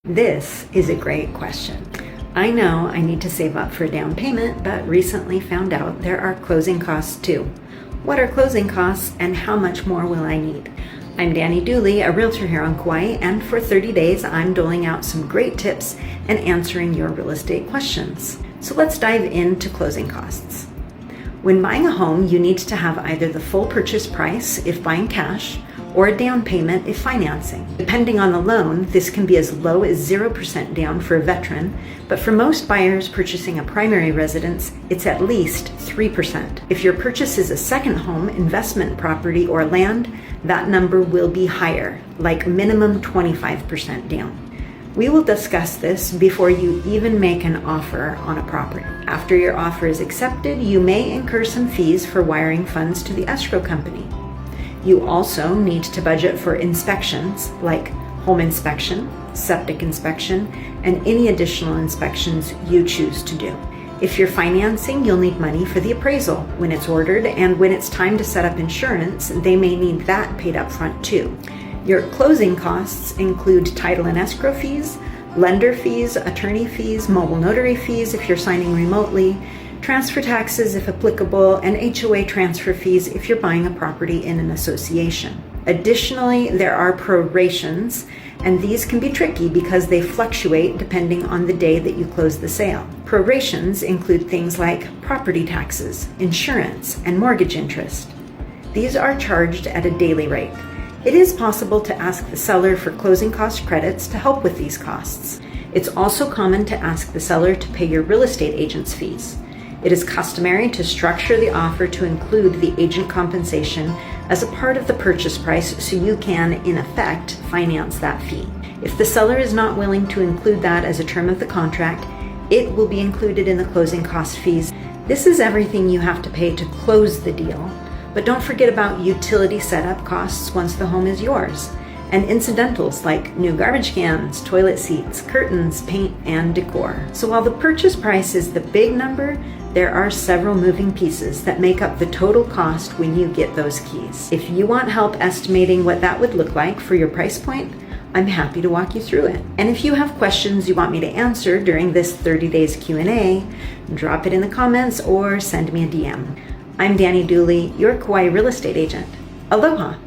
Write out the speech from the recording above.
This is a great question. I know I need to save up for a down payment, but recently found out there are closing costs too. What are closing costs and how much more will I need? I'm Dani Dooley, a realtor here on Kauai, and for 30 days I'm doling out some great tips and answering your real estate questions. So let's dive into closing costs. When buying a home, you need to have either the full purchase price if buying cash, or a down payment if financing. Depending on the loan, this can be as low as 0% down for a veteran, but for most buyers purchasing a primary residence, it's at least 3%. If your purchase is a second home, investment property, or land, that number will be higher, like minimum 25% down. We will discuss this before you even make an offer on a property. After your offer is accepted, you may incur some fees for wiring funds to the escrow company. You also need to budget for inspections like home inspection, septic inspection, and any additional inspections you choose to do. If you're financing, you'll need money for the appraisal when it's ordered, and when it's time to set up insurance, they may need that paid up front too. Your closing costs include title and escrow fees, lender fees, attorney fees, mobile notary fees if you're signing remotely, transfer taxes if applicable, and HOA transfer fees if you're buying a property in an association. Additionally, there are prorations, and these can be tricky because they fluctuate depending on the day that you close the sale. Prorations include things like property taxes, insurance, and mortgage interest. These are charged at a daily rate. It is possible to ask the seller for closing cost credits to help with these costs. It's also common to ask the seller to pay your real estate agent's fees. It is customary to structure the offer to include the agent compensation as a part of the purchase price so you can, in effect, finance that fee. If the seller is not willing to include that as a term of the contract, it will be included in the closing cost fees. This is everything you have to pay to close the deal, but don't forget about utility setup costs once the home is yours, and incidentals like new garbage cans, toilet seats, curtains, paint, and decor. So while the purchase price is the big number, there are several moving pieces that make up the total cost when you get those keys. If you want help estimating what that would look like for your price point, I'm happy to walk you through it. And if you have questions you want me to answer during this 30 days Q&A, drop it in the comments or send me a DM. I'm Dani Dooley, your Kauai real estate agent. Aloha!